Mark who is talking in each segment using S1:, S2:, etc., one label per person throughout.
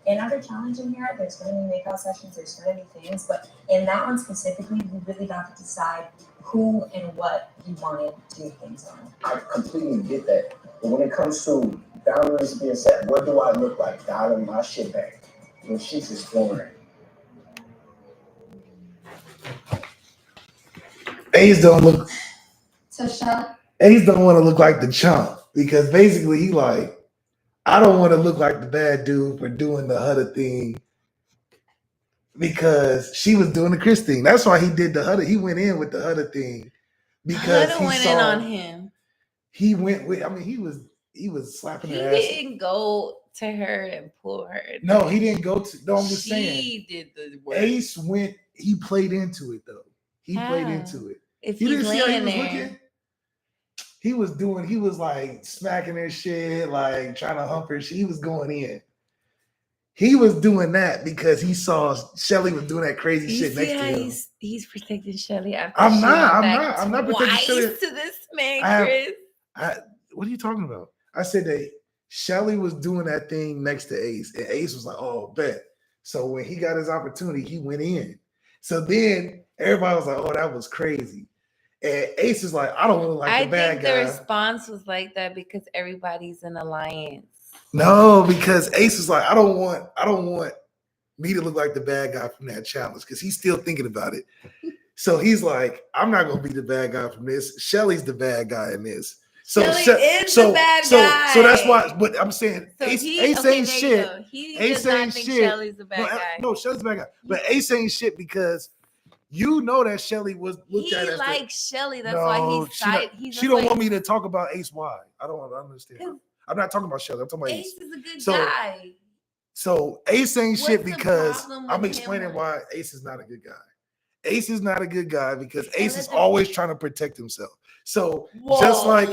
S1: In other challenge in here, there's going to be makeout sessions, there's going to be things, but in that one specifically, we really got to decide who and what you wanted to do things on.
S2: I completely get that. But when it comes to boundaries being set, what do I look like dialing my shit back when she's exploring?
S3: Ace don't look.
S1: So, Shell,
S3: Ace don't want to look like the chump because basically he like, I don't want to look like the bad dude for doing the Huda thing because she was doing the Chris thing. That's why he did the Huda. He went in with the Huda thing because
S4: Huda
S3: he
S4: went
S3: saw
S4: in on him.
S3: He went with. I mean, he was slapping
S4: He
S3: her ass.
S4: didn't go to her and pull her.
S3: No, he didn't go to. No, I'm just
S4: She
S3: saying.
S4: did the work.
S3: Ace went. He played into it though. He played
S4: How?
S3: into it.
S4: If
S3: You
S4: he's
S3: didn't see how he
S4: laying
S3: was
S4: there,
S3: looking? He was doing. He was like smacking her shit, like trying to hump her. He was going in. He was doing that because he saw Shelly was doing that crazy
S4: you
S3: shit
S4: see
S3: next to
S4: how
S3: him.
S4: he's protecting Shelly after
S3: I'm
S4: she
S3: not.
S4: went
S3: I'm
S4: back
S3: not. I'm not protecting
S4: twice
S3: Shelly.
S4: to this man,
S3: I have-
S4: Chris.
S3: What are you talking about? I said that Shelly was doing that thing next to Ace, and Ace was like, "Oh, bet." So when he got his opportunity, he went in. So then everybody was like, "Oh, that was crazy." And Ace is like, "I don't want to look like
S4: I
S3: the bad
S4: think
S3: guy."
S4: the response was like that because everybody's in alliance.
S3: No, because Ace is like, I don't want me to look like the bad guy from that challenge because he's still thinking about it. So he's like, I'm not gonna be the bad guy from this. Shelly's the bad guy in this. So
S4: Shelly is the bad guy.
S3: So that's why. But I'm saying
S4: So
S3: Ace
S4: okay,
S3: ain't
S4: there
S3: shit.
S4: you go. He
S3: Ace
S4: does not
S3: ain't
S4: think
S3: shit.
S4: Shelly's the bad guy.
S3: No, Shelly's the bad guy. But Ace ain't shit because you know that Shelly was looked
S4: He
S3: at as
S4: likes Shelly. That's
S3: no,
S4: why
S3: she don't want me to talk about Ace. Why? I don't understand. I'm not talking about Shelly. I'm talking about Ace.
S4: Ace is a good
S3: So,
S4: guy.
S3: So Ace ain't
S4: What's
S3: shit
S4: the
S3: because
S4: problem with
S3: I'm
S4: him?
S3: explaining why Ace is not a good guy. Ace is not a good guy because
S4: And
S3: Ace is
S4: let
S3: always trying to protect himself. So
S4: Whoa.
S3: just like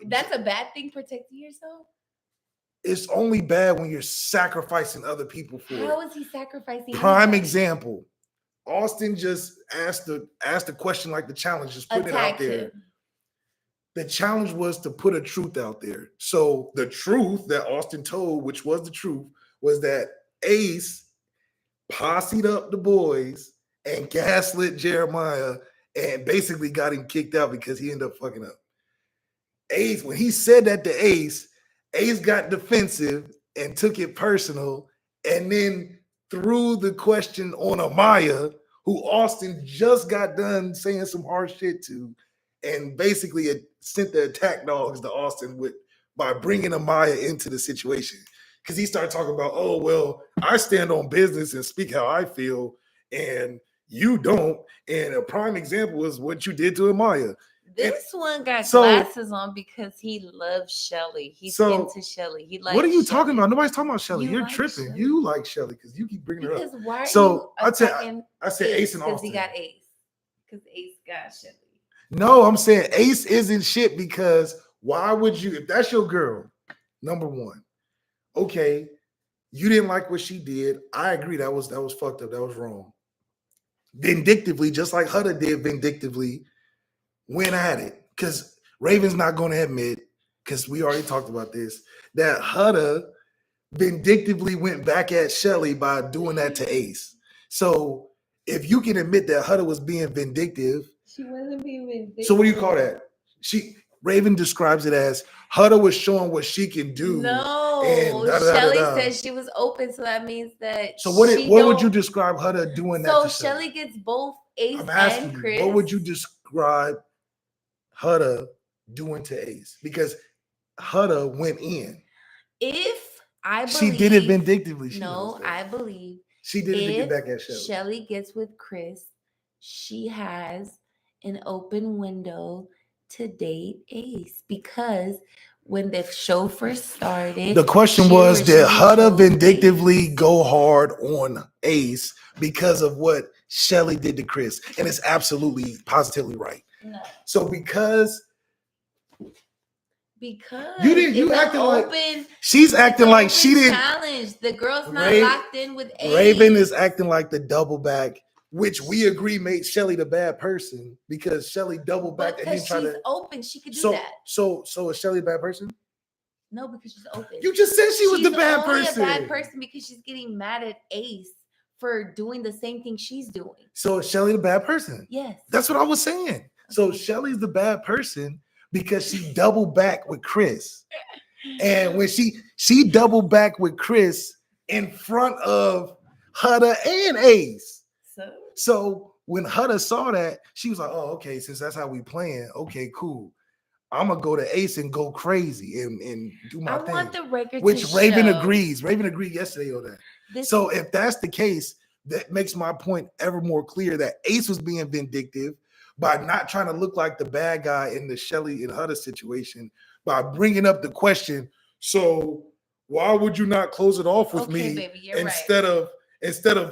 S4: That's a bad thing, protecting yourself.
S3: it's only bad when you're sacrificing other people for
S4: How
S3: it.
S4: is he sacrificing?
S3: Prime
S4: anybody?
S3: example. Austin just asked the question like the challenge, just putting it out
S4: Attacked
S3: there.
S4: him.
S3: The challenge was to put a truth out there. So the truth that Austin told, which was the truth, was that Ace posseed up the boys and gaslit Jeremiah and basically got him kicked out because he ended up fucking up. Ace, when he said that to Ace, Ace got defensive and took it personal and then threw the question on Amaya, who Austin just got done saying some harsh shit to, and basically it sent the attack dogs to Austin by bringing Amaya into the situation. Because he started talking about, oh, well, I stand on business and speak how I feel, and you don't. And a prime example is what you did to Amaya.
S4: This one got glasses on because he loves Shelly. He's into Shelly. He likes.
S3: What are you
S4: Shelly.
S3: talking about? Nobody's talking about Shelly. You're
S4: like
S3: tripping.
S4: Shelly.
S3: You like Shelly because you keep bringing her up.
S4: Because why are
S3: So
S4: you attacking
S3: I said Ace and
S4: because
S3: Austin.
S4: he got Ace. Because Ace got Shelly.
S3: No, I'm saying Ace isn't shit because why would you? If that's your girl, number one, okay, you didn't like what she did. I agree. That was fucked up. That was wrong. Vindictively, just like Huda did vindictively, went at it. Because Raven's not going to admit, because we already talked about this, that Huda vindictively went back at Shelly by doing that to Ace. So if you can admit that Huda was being vindictive,
S4: she wasn't being vindictive.
S3: So what do you call that? Raven describes it as Huda was showing what she can do.
S4: No, Shelly said she was open, so that means that.
S3: So what would you describe Huda doing that to
S4: Shelly gets both Ace and Chris.
S3: What would you describe Huda doing to Ace? Because Huda went in.
S4: If I believe
S3: she did it vindictively.
S4: I believe
S3: she did it to get back at Shelly.
S4: Shelly gets with Chris, she has an open window to date Ace because when the show first started,
S3: the question was, did Huda vindictively go hard on Ace because of what Shelly did to Chris? And it's absolutely positively right. No. So because you acting like she's acting like she didn't
S4: challenge. The girl's not locked in with Ace.
S3: Raven is acting like the double back, which we agree made Shelly the bad person because Shelly double back and then tried to
S4: open. She could do that.
S3: So is Shelly a bad person?
S4: No, because she's open.
S3: You just said she was
S4: She's
S3: the bad
S4: only
S3: person.
S4: a bad person because she's getting mad at Ace for doing the same thing she's doing.
S3: So is Shelly the bad person?
S4: Yes.
S3: That's what I was saying. So
S4: Okay.
S3: Shelly's the bad person because she doubled back with Chris. And when she doubled back with Chris in front of Huda and Ace. So when Huda saw that, she was like, oh, okay, since that's how we playing, okay, cool. I'm gonna go to Ace and go crazy and do my
S4: I
S3: thing.
S4: want the record
S3: Which
S4: to
S3: Raven
S4: show
S3: agrees. Raven agreed yesterday on that.
S4: this-
S3: So if that's the case, that makes my point ever more clear that Ace was being vindictive by not trying to look like the bad guy in the Shelly and Huda situation, by bringing up the question, so why would you not close it off with
S4: okay,
S3: me
S4: baby, you're
S3: instead of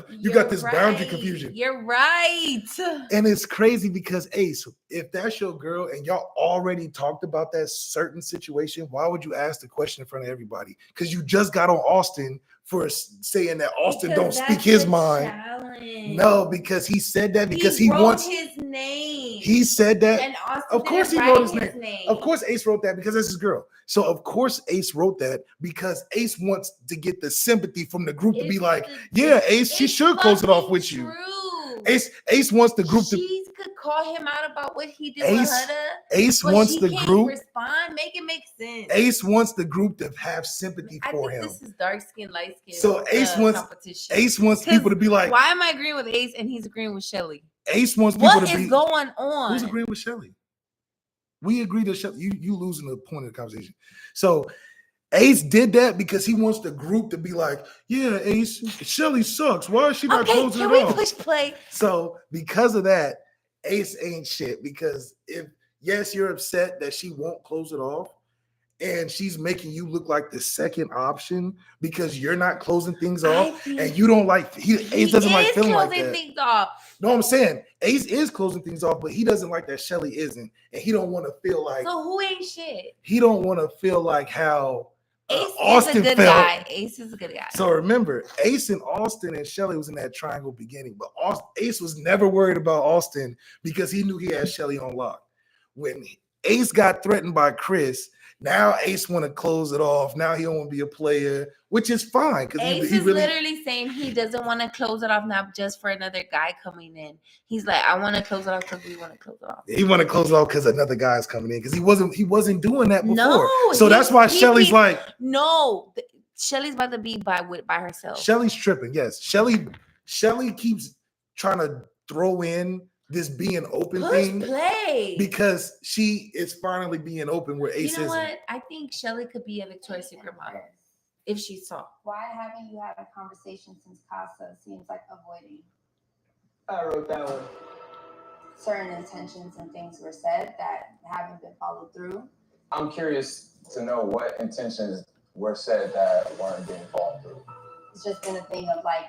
S3: you
S4: You're
S3: got this boundary
S4: right.
S3: confusion.
S4: You're right.
S3: And it's crazy because Ace, if that's your girl and y'all already talked about that certain situation, why would you ask the question in front of everybody? Because you just got on Austin for saying that Austin
S4: Because
S3: don't speak
S4: that's
S3: his
S4: the
S3: mind.
S4: challenge.
S3: No, because he said that because he
S4: wrote
S3: wants.
S4: his name.
S3: He said that.
S4: And Austin
S3: Of course
S4: didn't
S3: he wrote
S4: write
S3: his name. Of course Ace wrote that because that's his girl. So of course Ace wrote that because Ace wants to get the sympathy from the group to be
S4: It's
S3: like,
S4: the-
S3: yeah, Ace, she
S4: it's
S3: should close it off
S4: fucking
S3: with you.
S4: true.
S3: Ace wants the group to.
S4: She could call him out about what he did
S3: Ace-
S4: with Huda.
S3: Ace
S4: But
S3: wants
S4: she
S3: the
S4: can't
S3: group.
S4: respond. Make it make sense.
S3: Ace wants the group to have sympathy
S4: I
S3: for
S4: think
S3: him.
S4: this is dark skin, light skin.
S3: So Ace wants-
S4: competition.
S3: Ace wants
S4: 'Cause
S3: people to be like.
S4: Why am I agreeing with Ace and he's agreeing with Shelly?
S3: Ace wants people
S4: What
S3: to
S4: is
S3: be.
S4: going on?
S3: Who's agreeing with Shelly? We agree to Shelly. You losing the point of the conversation. So Ace did that because he wants the group to be like, yeah, Ace, Shelly sucks. Why is she not
S4: Okay,
S3: closing
S4: can
S3: it
S4: we
S3: off?
S4: push play?
S3: So because of that, Ace ain't shit. Because if yes, you're upset that she won't close it off, and she's making you look like the second option because you're not closing things off, and you don't like Ace doesn't like feeling like that.
S4: Things off.
S3: No, I'm saying Ace is closing things off, but he doesn't like that Shelly isn't, and he don't want to feel like
S4: So who ain't shit?
S3: he don't want to feel like how
S4: Ace
S3: Austin
S4: is a good
S3: felt.
S4: guy. Ace is a good guy.
S3: So remember, Ace and Austin and Shelly was in that triangle beginning, but Ace was never worried about Austin because he knew he had Shelly on lock. When Ace got threatened by Chris, now Ace want to close it off. Now he don't want to be a player, which is fine because
S4: Ace
S3: he
S4: is
S3: really.
S4: literally saying he doesn't want to close it off now just for another guy coming in. He's like, I want to close it off because we want to close it off.
S3: He want to close it off because another guy's coming in because he wasn't doing that before.
S4: No,
S3: so that's why
S4: he
S3: Shelly's
S4: keeps-
S3: like
S4: Shelly's about to be by herself.
S3: Shelly's tripping. Yes, Shelly keeps trying to throw in this being open
S4: Push
S3: thing
S4: play.
S3: because she is finally being open where Ace
S4: You know
S3: isn't.
S4: what? I think Shelly could be a Victoria's Secret model if she saw.
S5: Why haven't you had a conversation since Casa seems like avoiding?
S2: I wrote that one.
S5: Certain intentions and things were said that haven't been followed through.
S6: I'm curious to know what intentions were said that weren't being followed through.
S5: It's just been a thing of like,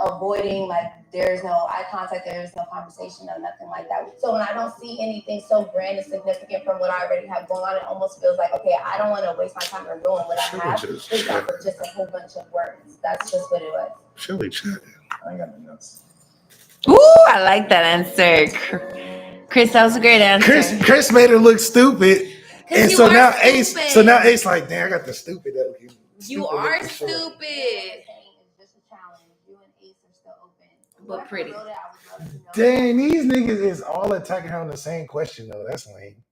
S5: avoiding, like there's no eye contact, there's no conversation, no nothing like that. So when I don't see anything so grand and significant from what I already have going on, it almost feels like, okay, I don't want to waste my time and ruin what I have
S3: Just
S5: based off of just a whole bunch of words. That's just what it was.
S3: Shelly chatting.
S6: I ain't got no notes.
S4: Ooh, I like that answer. Chris, that was a great answer.
S3: Chris made her look stupid.
S4: 'Cause
S3: And
S4: you
S3: so
S4: are
S3: now
S4: stupid.
S3: Ace like, damn, I got the stupid.
S4: You
S3: look
S4: are
S3: for sure.
S4: stupid.
S5: It's just a challenge. You and Ace are still open.
S4: But
S5: Whoever
S4: pretty.
S5: wrote it, I would love to know.
S3: Dang, these niggas is all attacking her on the same question though. That's lame.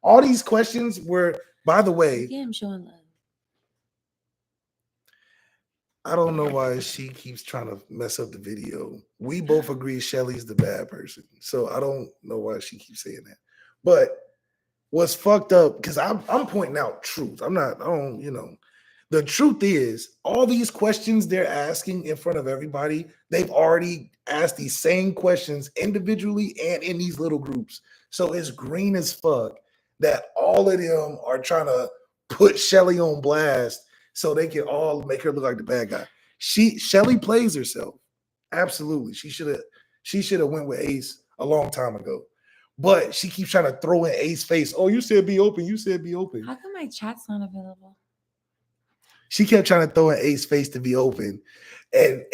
S3: All these questions were, by the way,
S4: Yeah, I'm showing love.
S3: I don't know why she keeps trying to mess up the video. We both agree Shelly's the bad person. So I don't know why she keeps saying that. But what's fucked up, because I'm pointing out truth. The truth is, all these questions they're asking in front of everybody, they've already asked these same questions individually and in these little groups. So it's green as fuck that all of them are trying to put Shelly on blast so they can all make her look like the bad guy. Shelly plays herself. Absolutely. She should have went with Ace a long time ago. But she keeps trying to throw in Ace's face. Oh, you said be open. You said be open.
S4: How come my chat's not available?
S3: She kept trying to throw in Ace's face to be open. And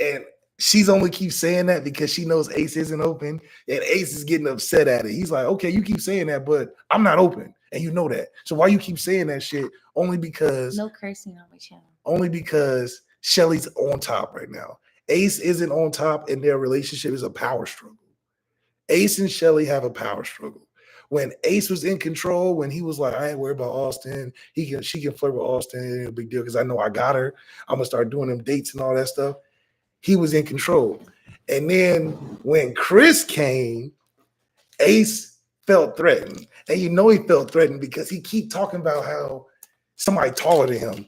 S3: she's only keeps saying that because she knows Ace isn't open. And Ace is getting upset at it. He's like, okay, you keep saying that, but I'm not open. and you know that. So why you keep saying that shit? Only because
S4: No cursing on my channel.
S3: Shelly's on top right now. Ace isn't on top, and their relationship is a power struggle. Ace and Shelly have a power struggle. When Ace was in control, when he was like, I ain't worried about Austin, she can flirt with Austin, it ain't a big deal because I know I got her. I'm gonna start doing them dates and all that stuff. He was in control. And then when Chris came, Ace felt threatened. And you know he felt threatened because he keep talking about how somebody taller than him.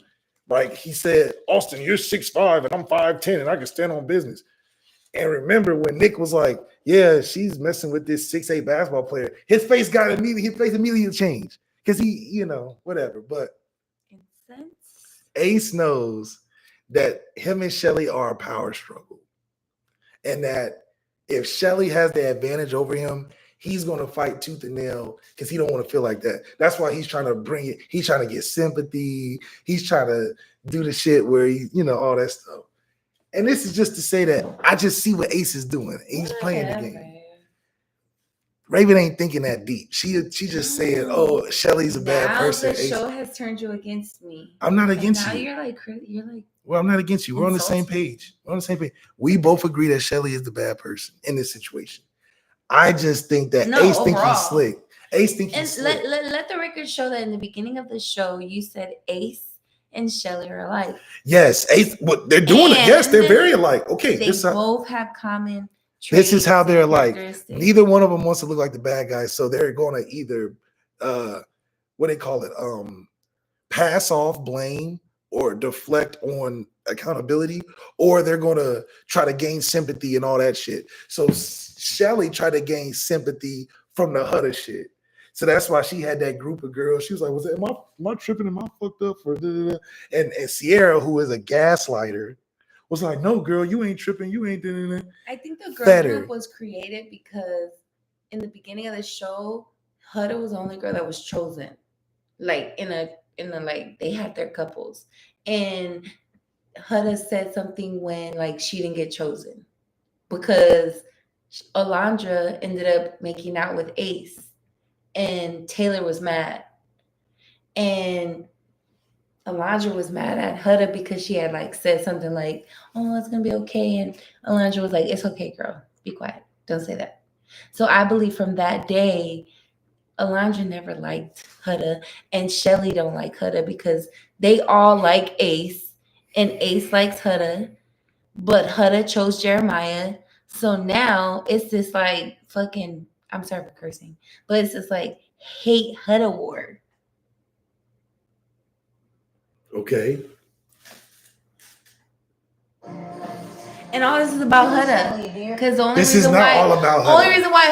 S3: Like he said, Austin, you're 6'5" and I'm 5'10" and I can stand on business. And remember when Nick was like, yeah, she's messing with this 6'8" basketball player, his face immediately changed. Because he, you know, whatever. But Ace knows that him and Shelly are a power struggle. And that if Shelly has the advantage over him, he's going to fight tooth and nail because he don't want to feel like that. That's why he's trying to bring it. He's trying to get sympathy. He's trying to do the shit where he, you know, all that stuff. And this is just to say that I just see what Ace is doing. He's playing the game. Raven ain't thinking that deep. She just saying, "Oh, Shelly's a bad person."
S4: The show has turned you against me.
S3: I'm not against
S4: now
S3: you.
S4: You're like.
S3: Well, I'm not against you. We're on the same page. We both agree that Shelly is the bad person in this situation. I just think that Ace thinks he's slick. Ace thinks he's slick.
S4: Let the record show that in the beginning of the show, you said Ace and Shelly are alike.
S3: Yes, Ace. What they're doing it. Yes, they're very alike. Okay,
S4: they both have common.
S3: This is how they're alike. Neither one of them wants to look like the bad guy, so they're going to either, what they call it, pass off blame or deflect on accountability, or they're going to try to gain sympathy and all that shit. So Shelly tried to gain sympathy from the Hutter shit. So that's why she had that group of girls. She was like, am I tripping? Am I fucked up? And Sierra, who is a gaslighter, was like, no, girl, you ain't tripping. You ain't doing that.
S4: I think the girl group was created because in the beginning of the show, Hutter was the only girl that was chosen. Like in a like they had their couples. And Hutter said something when like she didn't get chosen because Alondra ended up making out with Ace and Taylor was mad. And Alondra was mad at Hutter because she had like said something like, oh, it's gonna be okay. And Alondra was like, it's okay, girl. Be quiet. Don't say that. So I believe from that day, Alondra never liked Hutter and Shelly don't like Hutter because they all like Ace and Ace likes Hutter, but Hutter chose Jeremiah. So now it's this like fucking, I'm sorry for cursing, but it's just like hate Hutter war.
S3: Okay.
S4: And all this is about Hutter. Because the only
S3: this
S4: reason
S3: is not
S4: why,
S3: all about Hutter.
S4: only reason why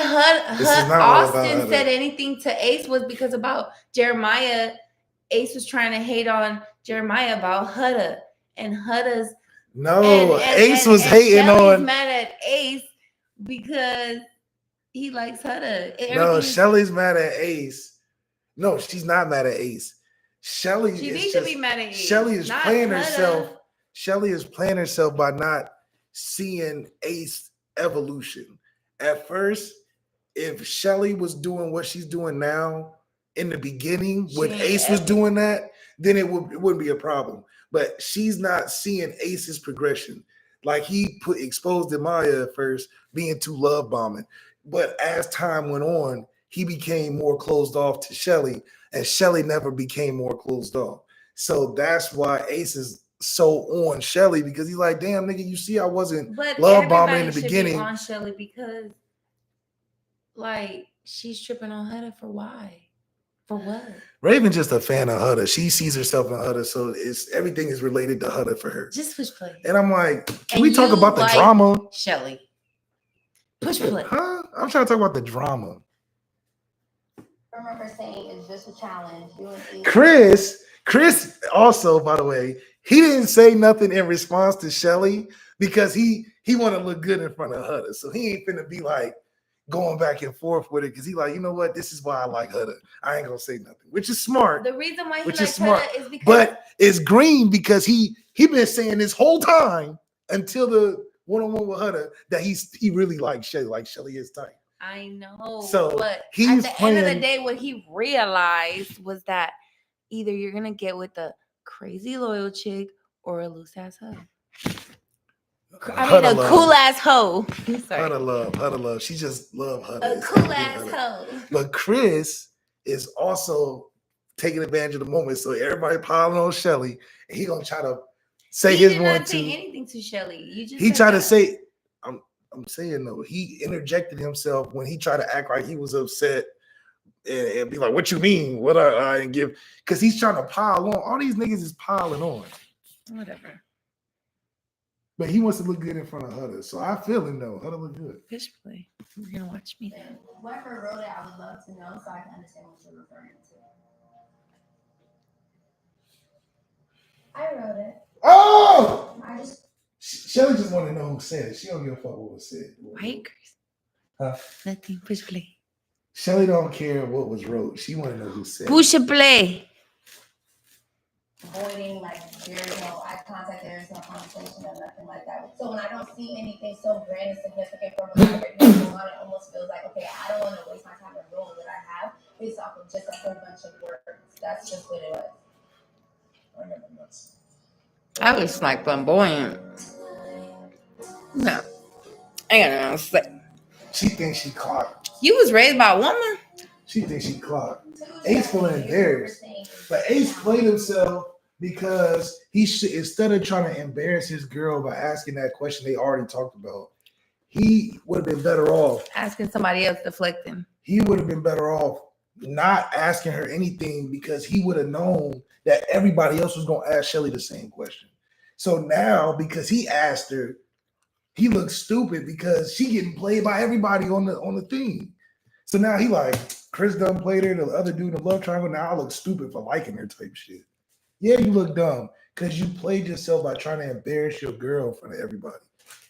S4: Austin
S3: said
S4: anything to Ace was because about Jeremiah. Ace was trying to hate on Jeremiah about Hutter. And Hutter's
S3: Ace was hating
S4: Shelly's
S3: on
S4: mad at Ace because he likes Hutter.
S3: No, Shelly's mad at Ace. No, she's not mad at Ace. Shelly
S4: she needs to be mad at Ace.
S3: Shelly is playing
S4: Hutter.
S3: herself. Shelly is playing herself by not seeing Ace evolution. At first, if Shelly was doing what she's doing now in the beginning, when Ace was doing that, then it wouldn't be a problem. But she's not seeing Ace's progression. Like he exposed Amaya at first, being too love bombing. But as time went on, he became more closed off to Shelly, and Shelly never became more closed off. So that's why Ace is so on Shelly, because he's like, damn, nigga, you see I wasn't love bombing in the beginning.
S4: On Shelly because like she's tripping on Hutter for why? For what?
S3: Raven just a fan of Hutter. She sees herself in Hutter, so everything is related to Hutter for her.
S4: Just push play.
S3: And I'm like, can we talk about the drama?
S4: Shelly. Push play.
S3: Huh? I'm trying to talk about the drama.
S5: I remember saying it's just a challenge.
S3: Chris also, by the way, he didn't say nothing in response to Shelly because he want to look good in front of Hutter. So he ain't finna be like going back and forth with it because he like, you know what? This is why I like Hutter. I ain't gonna say nothing, which is smart.
S4: The reason why he
S3: likes
S4: likes
S3: smart,
S4: Hutter is because,
S3: but it's green because he been saying this whole time until the one-on-one with Hutter that he really likes Shelly. Like Shelly is tight.
S4: I know.
S3: So,
S4: but
S3: he's
S4: at the end of the
S3: playing-
S4: day, what he realized was that either you're gonna get with a crazy loyal chick or a loose ass hoe. I mean, a cool ass hoe. Sorry.
S3: Huda love. She just love Huda.
S4: A
S3: It's
S4: cool
S3: everything
S4: ass
S3: Huda.
S4: hoe.
S3: But Chris is also taking advantage of the moment. So everybody piling on Shelly, and he gonna try to say
S4: He
S3: his
S4: did
S3: one
S4: not say
S3: too.
S4: anything to Shelly. You just
S3: He
S4: said
S3: tried to
S4: that.
S3: say, I'm saying though, he interjected himself when he tried to act like he was upset and be like, "What you mean? What I didn't give?" Because he's trying to pile on. All these niggas is piling on,
S4: Whatever.
S3: but he wants to look good in front of Huda. So I feel him though. Huda look good.
S4: Fish play. You're gonna watch me.
S5: And whoever wrote it, I would love to know so I can understand what you're referring to.
S1: I wrote it.
S3: Oh,
S1: I just
S3: Shelly just want to know who said it. She don't give a fuck what was said.
S4: Right, Chris?
S3: Huh?
S4: Nothing. Push play.
S3: Shelly don't care what was wrote. She want to know who said it.
S4: Push play.
S5: Avoiding, like, there's no eye contact, there's no conversation or nothing like that. So when I don't see anything so grand and significant from what I already have going on, it almost feels like, okay, I don't want to waste my time and ruin what I have based off of just a whole bunch of words. That's just what it was.
S2: I got the nuts.
S4: I was like flamboyant. No. I got nothing to say.
S3: She thinks she clocked.
S4: You was raised by a woman?
S3: She thinks she clocked. Ace feeling embarrassed. But Ace played himself because he should, instead of trying to embarrass his girl by asking that question they already talked about, he would have been better off.
S4: Asking somebody else deflecting.
S3: He would have been better off not asking her anything because he would have known that everybody else was going to ask Shelly the same question. So now, because he asked her, he looks stupid because she getting played by everybody on the thing. So now he like, Chris done played her, the other dude in the love triangle. Now I look stupid for liking her type shit. Yeah, you look dumb because you played yourself by trying to embarrass your girl in front of everybody.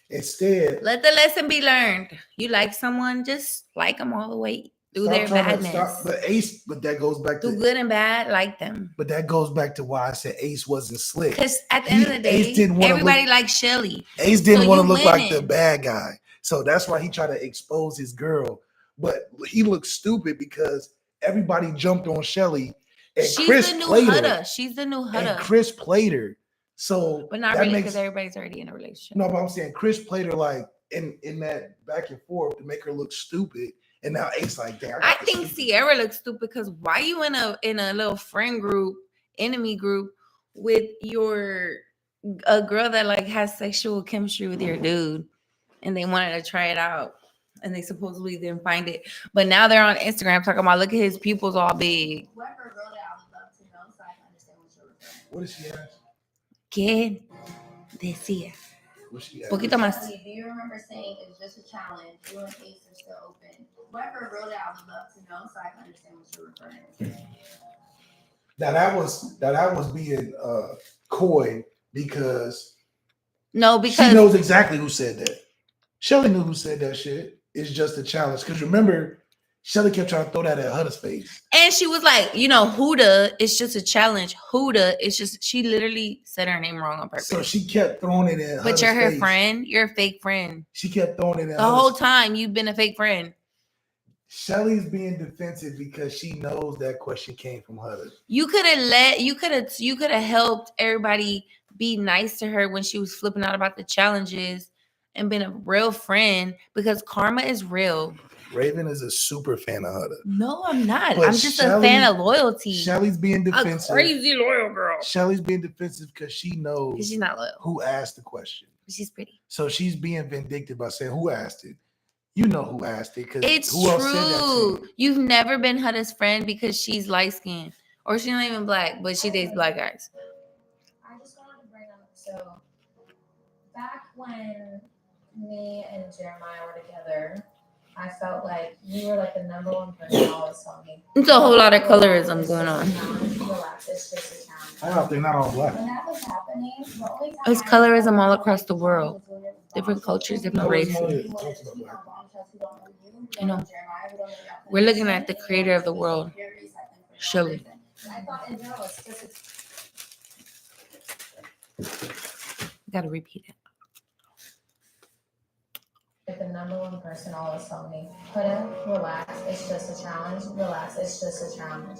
S3: Instead,
S4: Let the lesson be learned. You like someone, just like them all the way through
S3: stop
S4: their
S3: trying to
S4: badness.
S3: but that goes back
S4: Through
S3: to
S4: good and bad, like them.
S3: But that goes back to why I said Ace wasn't slick.
S4: Because at the end of the day,
S3: Ace didn't wanna
S4: everybody
S3: look-
S4: likes Shelly.
S3: Ace didn't
S4: So
S3: want to
S4: you
S3: look like the
S4: winning.
S3: bad guy. So that's why he tried to expose his girl. But he looked stupid because everybody jumped on Shelly and
S4: She's
S3: Chris
S4: the new
S3: played her.
S4: Huda. She's the new
S3: And
S4: Huda.
S3: Chris played her. So
S4: But not
S3: that
S4: really
S3: makes-
S4: because everybody's already in a relationship.
S3: No, but I'm saying Chris played her like in that back and forth to make her look stupid. And now Ace like, damn.
S4: I
S3: got the
S4: think
S3: stupid-
S4: Sierra looks stupid because why you in a little friend group, enemy group with a girl that like has sexual chemistry with your dude, and they wanted to try it out, and they supposedly didn't find it, but now they're on Instagram talking about look at his pupils all big.
S5: Whoever wrote it, I would love to know so I can understand what you're referring to.
S3: What did she ask?
S4: ¿Qué decía?
S3: What she asked?
S4: Poquito más.
S5: Shelly, do you remember saying it's just a challenge? You and Ace are still open. Whoever wrote it, I would love to know so I can understand what you're referring to.
S3: Now that was being coy because
S4: No,
S3: she
S4: because
S3: knows exactly who said that. Shelly knew who said that shit. It's just a challenge. Because remember, Shelly kept trying to throw that at Huda's face.
S4: and she was like, Huda, it's just a challenge. Huda, it's just she literally said her name wrong on purpose.
S3: So she kept throwing it in.
S4: But you're her
S3: face.
S4: friend. You're a fake friend.
S3: She kept throwing it in.
S4: The whole time you've been a fake friend.
S3: Shelly's being defensive because she knows that question came from Huda.
S4: You could have helped everybody be nice to her when she was flipping out about the challenges and been a real friend because karma is real.
S3: Raven is a super fan of Huda.
S4: No, I'm not.
S3: But
S4: I'm just
S3: Shelly-
S4: a fan of loyalty.
S3: Shelly's being
S4: A
S3: defensive.
S4: crazy loyal girl.
S3: Shelly's being defensive because she
S4: Because
S3: knows
S4: she's not loyal.
S3: who asked the question.
S4: But she's pretty.
S3: So she's being vindictive by saying, who asked it? You know who asked it. Because
S4: It's
S3: who else said that to
S4: true.
S3: you?
S4: You've never been Huda's friend because she's light skinned. Or she's not even black, but she dates black guys.
S1: I just wanted to bring up, so back when me and Jeremiah were together, I felt like you were like the number one person to always tell me.
S4: It's a whole lot of
S1: "Relax,
S4: colorism
S1: it's
S4: going
S1: just a
S4: on.
S1: challenge. Relax, it's just a challenge."
S3: I don't think not all black.
S1: When that was happening, the only time
S4: It's
S1: I
S4: colorism
S1: felt
S4: all
S1: like
S4: across the
S1: it
S4: world.
S1: was when it was
S4: Different cultures,
S1: bombshells.
S4: different
S3: Colorism
S4: races.
S3: only
S5: You want
S3: talks
S5: to
S3: about
S5: speak
S3: black.
S5: on bombshells who don't know you, who
S4: I
S5: don't
S4: know.
S5: know Jeremiah, who don't know your
S4: We're looking at the
S5: connection,
S4: creator of the
S5: and
S4: world.
S5: you're recycling for no
S4: Shelly.
S5: reason.
S1: I thought in general, it's just
S4: Gotta repeat it.
S1: like the number one person always telling me, Huda, relax, it's just a challenge. Relax, it's just a challenge.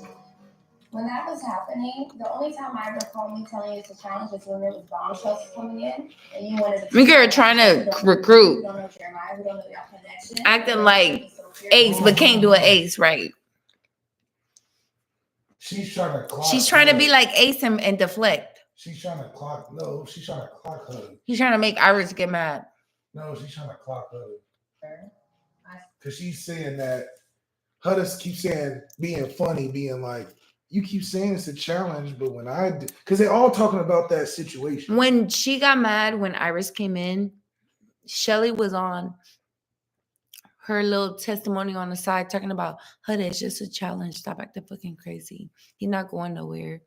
S5: When that was happening, the only time I recall me telling you it's a challenge was when there was bombshells coming in, and you wanted to.
S4: We were trying to recruit.
S5: We don't know Jeremiah. We don't know your connection.
S4: Acting like Ace, but can't do an Ace, right?
S3: She's trying to clock.
S4: She's trying to be
S3: her.
S4: like Ace and deflect.
S3: She's trying to clock. No, she's trying to clock her.
S4: He's trying to make Iris get mad.
S3: No, she's trying to clock her.
S1: I
S3: Because she's saying that Huda keeps saying being funny, being like, you keep saying it's a challenge, but when I do, because they're all talking about that situation.
S4: When she got mad when Iris came in, Shelly was on her little testimony on the side talking about Huda, it's just a challenge. Stop acting fucking crazy. He's not going nowhere.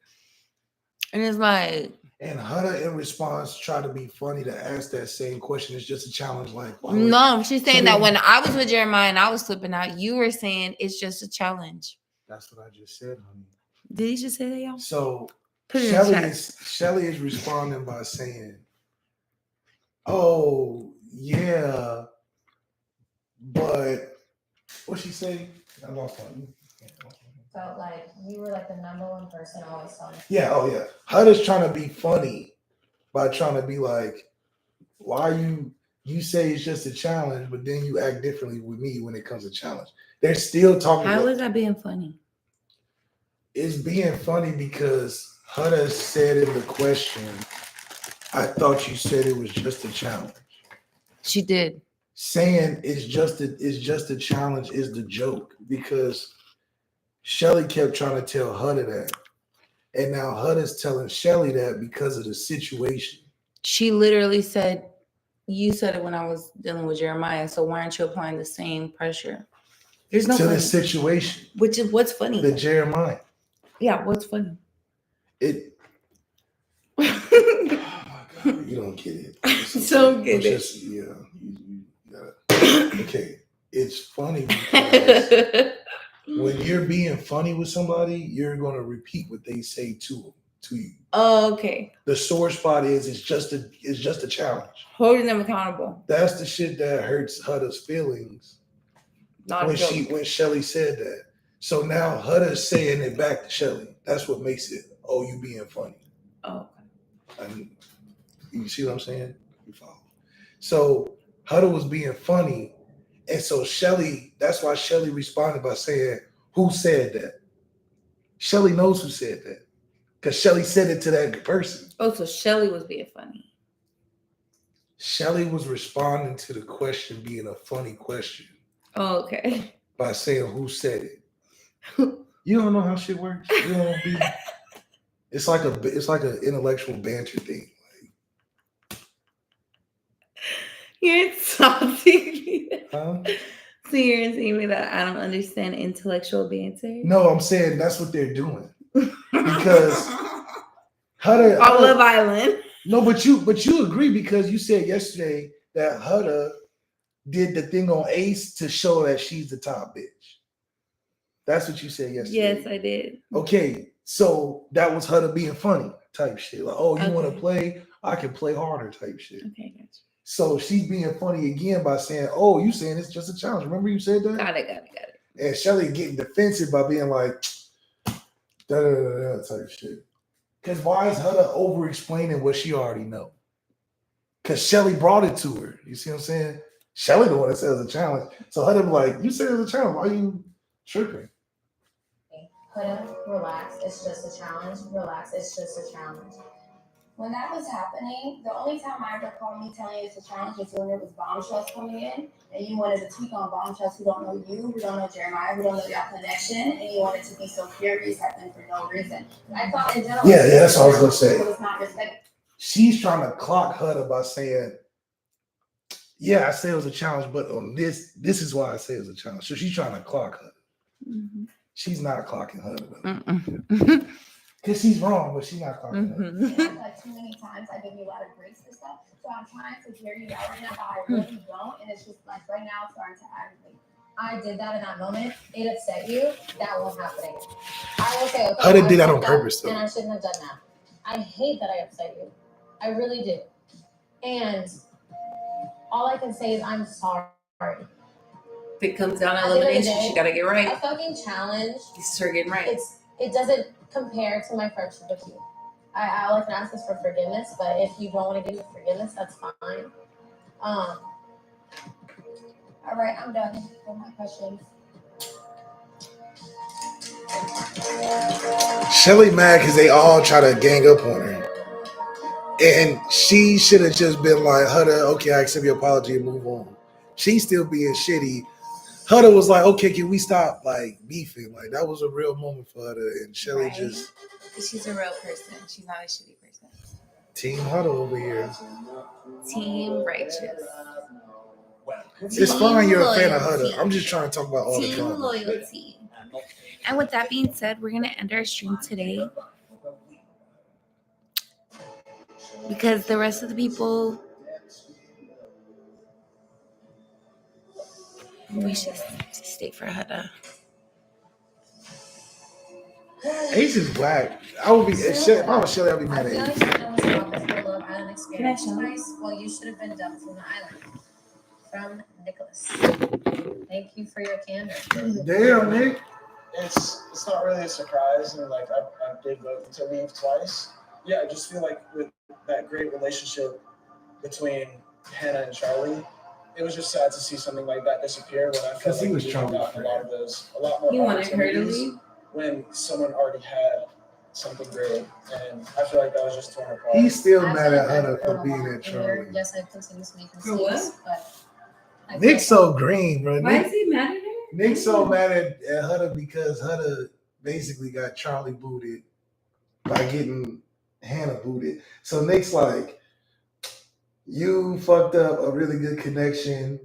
S4: And it's like,
S3: And Huda, in response, tried to be funny to ask that same question. It's just a challenge. Like, why would-
S4: no, she's saying
S3: So
S4: that
S3: then-
S4: when I was with Jeremiah and I was flipping out, you were saying it's just a challenge.
S3: That's what I just said, honey.
S4: Did he just say that, y'all?
S3: So
S4: Put it in the chat.
S3: Shelly is responding by saying, "Oh yeah, but what she say? I lost one.
S1: felt like you were like the number one person always telling me.
S3: Yeah, oh yeah. Huda's trying to be funny by trying to be like, why you say it's just a challenge, but then you act differently with me when it comes to challenge. They're still talking
S4: How
S3: about
S4: is that being funny?
S3: it's being funny because Huda said in the question, I thought you said it was just a challenge.
S4: She did.
S3: Saying it's just a challenge is the joke because Shelly kept trying to tell Huda that. And now Huda's telling Shelly that because of the situation.
S4: She literally said, you said it when I was dealing with Jeremiah, so why aren't you applying the same pressure? There's no
S3: to
S4: funny.
S3: the situation.
S4: Which is what's funny.
S3: The Jeremiah.
S4: Yeah, what's funny?
S3: It oh my God, you don't get it.
S4: Don't get it.
S3: Just, yeah, you gotta, okay. It's funny because when you're being funny with somebody, you're gonna repeat what they say to you.
S4: Oh, okay.
S3: The sore spot is it's just a challenge.
S4: Holding them accountable.
S3: That's the shit that hurts Huda's feelings
S4: Not
S3: when
S4: a joke.
S3: when Shelly said that. So now Huda's saying it back to Shelly. That's what makes it, oh, you being funny.
S4: Oh,
S3: And you see what I'm saying? You follow. So Huda was being funny. And so Shelly, that's why Shelly responded by saying, who said that? Shelly knows who said that. Because Shelly said it to that person.
S4: oh, so Shelly was being funny.
S3: Shelly was responding to the question being a funny question
S4: Oh, okay.
S3: by saying who said it. You don't know how shit works. You don't be. It's like an intellectual banter thing.
S4: You're insulting me.
S3: Huh?
S4: So you're insulting me that I don't understand intellectual banter?
S3: No, I'm saying that's what they're doing. Because Huda,
S4: On Love Island.
S3: no, but you agree because you said yesterday that Huda did the thing on Ace to show that she's the top bitch. That's what you said yesterday.
S4: Yes, I did.
S3: Okay, so that was Huda being funny type shit. Like, oh, you want to
S4: Okay.
S3: play? I can play harder type shit.
S4: Okay, gotcha.
S3: So she's being funny again by saying, oh, you saying it's just a challenge. Remember you said that?
S4: Got it.
S3: And Shelly getting defensive by being like, da type shit. Because why is Huda over explaining what she already know? Because Shelly brought it to her. You see what I'm saying? Shelly the one that says a challenge. So Huda be like, you said it's a challenge. Why are you tripping?
S1: Huda, relax, it's just a challenge. Relax, it's just a challenge.
S5: When that was happening, the only time I recall me telling you it's a challenge was when there was bombshells coming in, and you wanted to tweak on bombshells who don't know you, who don't know Jeremiah, who don't know your connection, and you wanted to be so furious at them for no reason. I thought in general,
S3: Yeah, that's what I was gonna say.
S5: It was not respect.
S3: She's trying to clock Huda by saying, yeah, I said it was a challenge, but on this is why I say it was a challenge. So she's trying to clock Huda.
S4: Mm-hmm.
S3: She's not clocking Huda.
S4: Mm-mm.
S3: Because she's wrong, but she's not clocking Huda.
S4: Mhm.
S5: Like too many times, I give you a lot of grace for stuff, so I'm trying to hear you out right now, but I really don't, and it's just like right now it's starting to aggravate.
S1: I did that in that moment. It upset you. That won't happen again. I will say, okay,
S3: Huda
S1: I
S3: did that on
S1: fucked up,
S3: purpose, though.
S1: and I shouldn't have done that. I hate that I upset you. I really do. And all I can say is I'm sorry sorry.
S4: If it comes down to
S5: At the end of the
S4: elimination,
S5: day,
S4: she gotta get
S5: A
S4: right.
S5: fucking challenge.
S4: This is her getting right.
S5: It doesn't compare to my friendship with you. I like to ask this for forgiveness, but if you don't want to give me forgiveness, that's fine. All right, I'm done with my questions.
S3: Shelly mad because they all try to gang up on her. And she should have just been like, Huda, okay, I accept your apology and move on. She's still being shitty. Huda was like, okay, can we stop like beefing? Like that was a real moment for Huda. And Shelly
S4: Right.
S3: just
S4: She's a real person. She's not a shitty person.
S3: Team Huda over here.
S4: Team righteous.
S3: It's fine you're a fan of Huda. I'm just trying to talk about all the
S4: Team
S3: drama.
S4: loyalty. And with that being said, we're gonna end our stream today because the rest of the people, we should stay for Huda.
S3: Ace is whack. I would be if I was Shelly, I'd be
S1: I
S3: mad
S1: feel
S3: at
S1: like
S3: Ace.
S1: Hannah was about the whole Love Island experience
S4: Can I show?
S1: twice. Well, you should have been dumped from the island. From Nicholas. Thank you for your candor.
S3: Damn, Nick.
S2: It's not really a surprise, and like I did vote to leave twice. Yeah, I just feel like with that great relationship between Hannah and Charlie, it was just sad to see something like that disappear when I felt
S3: 'Cause he
S2: like
S3: was
S2: we
S3: Charlie's
S2: got a
S3: friend.
S2: lot of those, a lot more
S4: You wanted her to
S2: opportunities
S4: leave?
S2: when someone already had something great, and I feel like that was just torn apart.
S3: He's still
S1: I
S3: mad
S1: feel
S3: at
S1: like
S3: Huda
S1: I've
S3: for
S1: grown
S3: being
S1: a lot
S3: at
S1: in
S3: Charlie.
S1: here. Yes, I've continued to make
S4: For what?
S1: mistakes, but I feel
S3: Nick's so green, bro.
S4: Why is he mad at her?
S3: Nick's so mad at Huda because Huda basically got Charlie booted by getting Hannah booted. So Nick's like, you fucked up a really good connection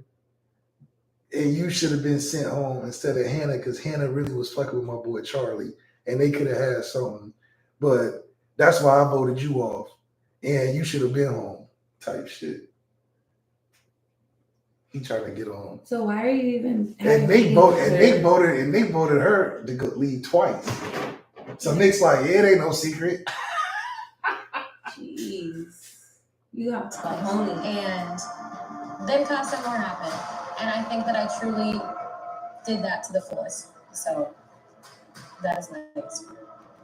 S3: and you should have been sent home instead of Hannah because Hannah really was fucking with my boy Charlie and they could have had something. But that's why I voted you off and you should have been home type shit. He trying to get on.
S4: So why are you even?
S3: And Nick voted her to go leave twice. So Nick's like, yeah, it ain't no secret.
S4: Jeez, you got
S1: it's
S4: cojones.
S1: and then constant more happened. And I think that I truly did that to the fullest. So that is my next.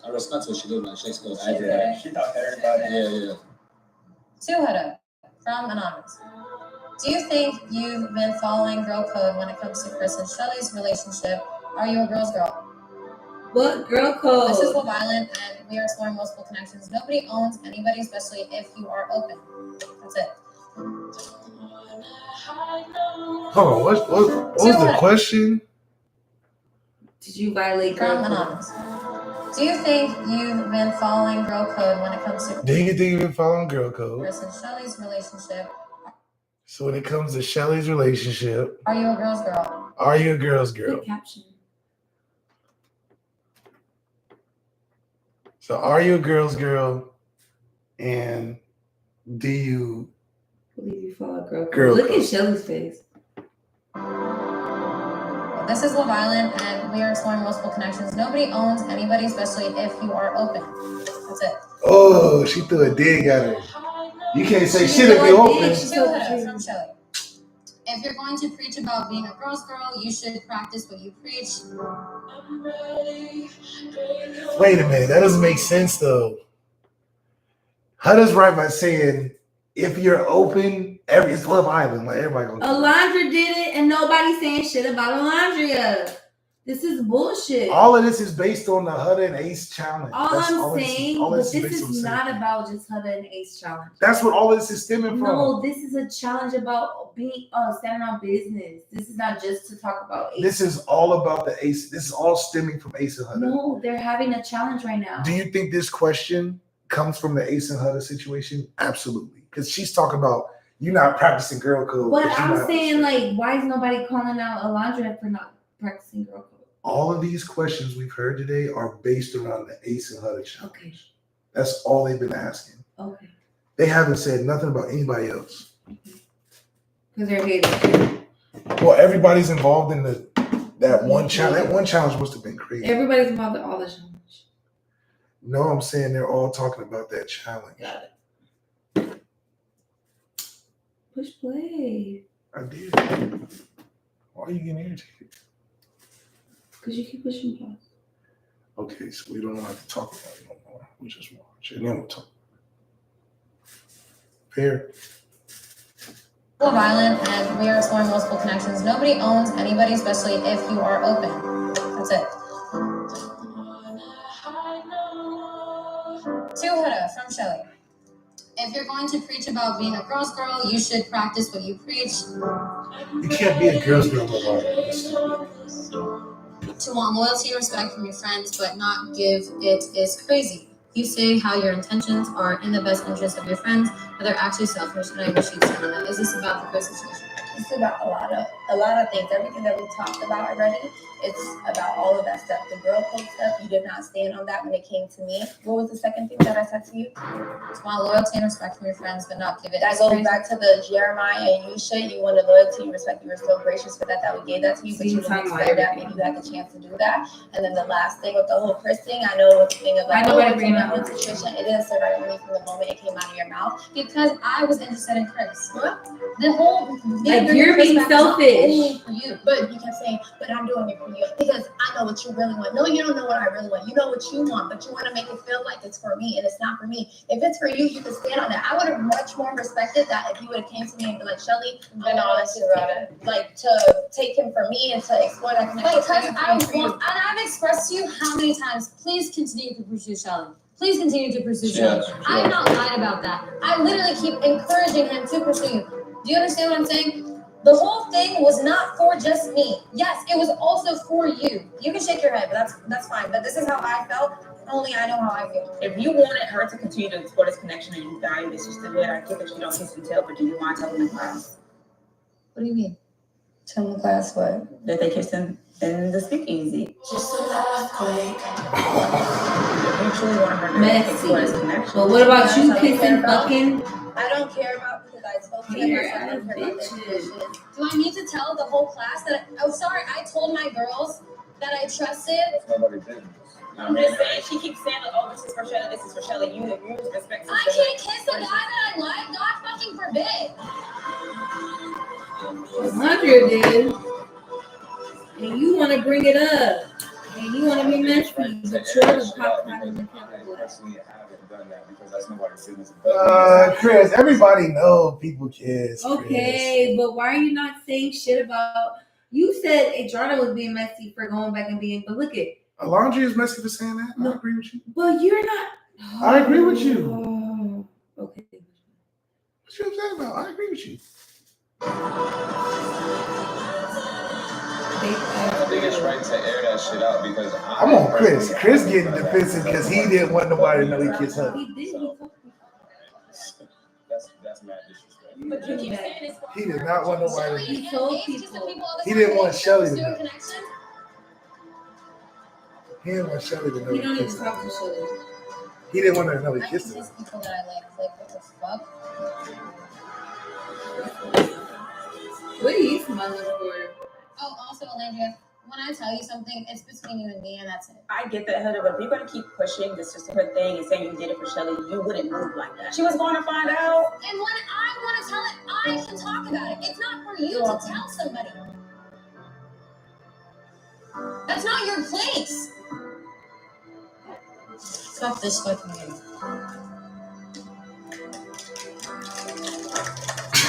S7: I respect what she did, man. She exposed
S1: She did
S7: everybody.
S1: it.
S2: She thought everybody.
S7: Yeah.
S1: To Huda from Anonymous. Do you think you've been following girl code when it comes to Chris and Shelly's relationship? Are you a girl's girl?
S4: What girl code?
S1: This is Love Island, and we are exploring multiple connections. Nobody owns anybody, especially if you are open. That's it.
S3: Hold on, what was the question?
S4: Did you violate girl
S1: From
S4: code?
S1: Anonymous. Do you think you've been following girl code when it comes to
S3: Do you think you've been following girl code?
S1: Chris and Shelly's relationship?
S3: So when it comes to Shelly's relationship,
S1: Are you a girl's girl?
S3: are you a girl's girl?
S4: Good caption.
S3: So are you a girl's girl? And do you
S4: Believe you follow girl code.
S3: Girl
S4: Look
S3: code.
S4: at Shelly's face.
S1: This is Love Island, and we are exploring multiple connections. Nobody owns anybody, especially if you are open. That's it.
S3: Oh, she threw a dig at her. You can't say
S4: She
S3: shit if
S4: threw
S3: you
S4: a
S3: open.
S4: dig.
S1: To Huda from Shelly. If you're going to preach about being a girl's girl, you should practice what you preach.
S3: Wait a minute, that doesn't make sense though. Huda's right by saying if you're open, it's Love Island, like everybody gonna do it.
S4: Alondra did it, and nobody's saying shit about Alondra. This is bullshit.
S3: All of this is based on the Huda and Ace challenge.
S4: All
S3: That's
S4: I'm saying,
S3: all
S4: but
S3: this
S4: this
S3: based on
S4: is
S3: the
S4: not
S3: same thing.
S4: about just Huda and Ace challenge.
S3: That's what all this is stemming from.
S4: No, this is a challenge about being standing on business. This is not just to talk about Ace.
S3: This is all about the Ace. This is all stemming from Ace and Huda.
S4: No, they're having a challenge right now.
S3: Do you think this question comes from the Ace and Huda situation? Absolutely. Because she's talking about you not practicing girl code.
S4: But
S3: 'cause you
S4: I'm
S3: not-
S4: saying, like, why is nobody calling out Alondra for not practicing girl code?
S3: all of these questions we've heard today are based around the Ace and Huda challenge.
S4: Okay.
S3: That's all they've been asking.
S4: Okay.
S3: They haven't said nothing about anybody else.
S4: Because they're hating.
S3: Well, everybody's involved in that one challenge. That one challenge must have been crazy.
S4: Everybody's involved in all the challenge.
S3: No, I'm saying they're all talking about that challenge.
S4: Got it. Push play.
S3: I did. Why are you getting irritated?
S4: Because you keep pushing pause.
S3: Okay, so we don't have to talk about it no more. We just watch and then we'll talk. Fair.
S1: Violent and we are exploring multiple connections. Nobody owns anybody, especially if you are open. That's it. To Huda from Shelly. If you're going to preach about being a girl's girl, you should practice what you preach.
S3: You can't be a girl's girl no more.
S1: To want loyalty and respect from your friends, but not give it is crazy. You say how your intentions are in the best interest of your friends, but they're actually selfish, and I wish you'd say that. Is this about the Chris situation?
S5: It's about a lot of things. Everything that we talked about already, it's about all of that stuff. The girl code stuff, you did not stand on that when it came to me. What was the second thing that I said to you?
S1: To want loyalty and respect from your friends, but not give it.
S5: That goes back to the Jeremiah and you shit. You wanted loyalty and respect. You were so gracious for that we gave that to you, but you didn't explain that. Maybe you had the chance to do that. And then the last thing with the whole Chris thing, I know it was the thing of like, situation. It didn't sit right with me from the moment it came out of your mouth.
S1: Because I was interested in Chris. What? The whole
S4: you're being selfish.
S5: For you, but you kept saying, "But I'm doing it for you because I know what you really want." No, you don't know what I really want. You know what you want, but you want to make it feel like it's for me, and it's not for me. If it's for you, you can stand on that. I would have much more respected that if you would have came to me and been like, "Shelly,
S1: been honest about it,
S5: like to take him for me and to explore that connection."
S1: Because I've expressed to you how many times, please continue to pursue Shelly. Please continue to pursue Shelly. I have not lied about that. I literally keep encouraging him to pursue you. Do you understand what I'm saying? The whole thing was not for just me. Yes, it was also for you. You can shake your head, but that's fine. But this is how I felt. Only I know how I feel.
S8: If you wanted her to continue to explore this connection and you value this sisterhood, I get that you don't kiss and tell, but do you mind telling the class?
S1: What do you mean?
S5: Tell the class what?
S8: That they kissed in the speakeasy.
S5: Just a laugh break.
S8: If you truly want her to explore this connection.
S4: But what about you kissing fucking?
S5: I don't care about because I spoke to
S4: Here,
S5: them. I don't care about
S4: bitches.
S5: this.
S1: Do I need to tell the whole class that? I told my girls that I trusted.
S6: That's nobody's business.
S8: I'm just saying, she keeps saying, "Oh, this is for Shelly. This is for Shelly." You respect.
S1: I can't kiss the guy that I like. God fucking forbid.
S4: Andrea did. And you want to bring it up. And you want to be messy. But you're the pop
S6: I personally haven't done that because that's nobody's business.
S3: Chris, everybody know people kiss.
S4: Okay, but why are you not saying shit about? You said Adriana was being messy for going back and being, but look at
S3: Alondra is messy for saying that.
S4: No.
S3: I agree with you.
S4: But you're not.
S3: I agree with you.
S4: Okay.
S3: What you upset about? I agree with you.
S6: I think it's right to air that shit out because
S3: I'm on Chris. Chris getting defensive because he didn't want nobody to know he kissed her.
S4: He did.
S6: That's mad disrespect.
S8: But you keep saying it's.
S3: He did not want nobody.
S4: He told people.
S3: He didn't want Shelly to know.
S1: Connection?
S3: He didn't want Shelly to know
S4: You don't
S3: he
S4: even
S3: kissed her.
S4: talk to Shelly.
S3: He didn't want her to know he
S1: I
S3: kissed
S1: can
S3: her.
S1: kiss people that I like. Like, what the fuck?
S4: What are you smiling for?
S1: Oh, also, Alondra, when I tell you something, it's between you and me, and that's it.
S8: I get that, Huda, but if you're gonna keep pushing this sisterhood thing and saying you did it for Shelly, you wouldn't move like that. She was going to find out.
S1: And when I want to tell it, I can talk about it. It's not for you to tell somebody. That's not your place. Stop this fucking game.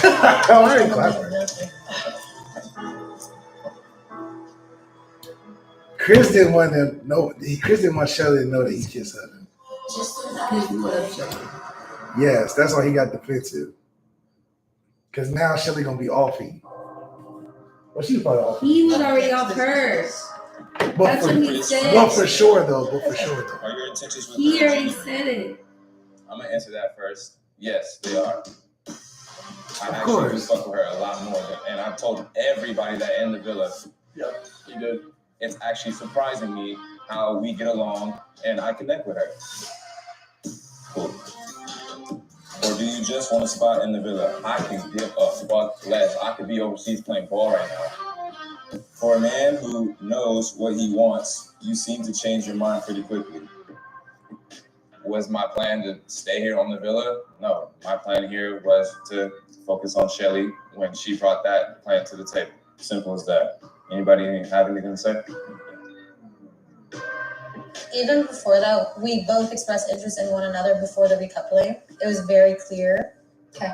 S3: I ain't clapping. Chris didn't want to know. Chris didn't want Shelly to know that he kissed her.
S4: Because you love Shelly.
S3: Yes, that's why he got defensive. Because now Shelly gonna be offy. Well, she was probably offy.
S4: He was already off her.
S3: But
S4: That's
S3: for,
S4: what he said.
S3: but for sure though.
S6: Are your intentions with
S4: He
S6: her?
S4: already said it.
S6: I'm gonna answer that first. Yes, they are. I
S3: Of
S6: actually do
S3: course.
S6: fuck with her a lot more and I've told everybody that in the villa.
S2: Yep, you did.
S6: It's actually surprising me how we get along and I connect with her. Cool. Or do you just want a spot in the villa? I can give a fuck less. I could be overseas playing ball right now. For a man who knows what he wants, you seem to change your mind pretty quickly. Was my plan to stay here on the villa? No. My plan here was to focus on Shelly when she brought that plan to the table. Simple as that. Anybody have anything to say?
S1: Even before that, we both expressed interest in one another before the recoupling. It was very clear. Okay.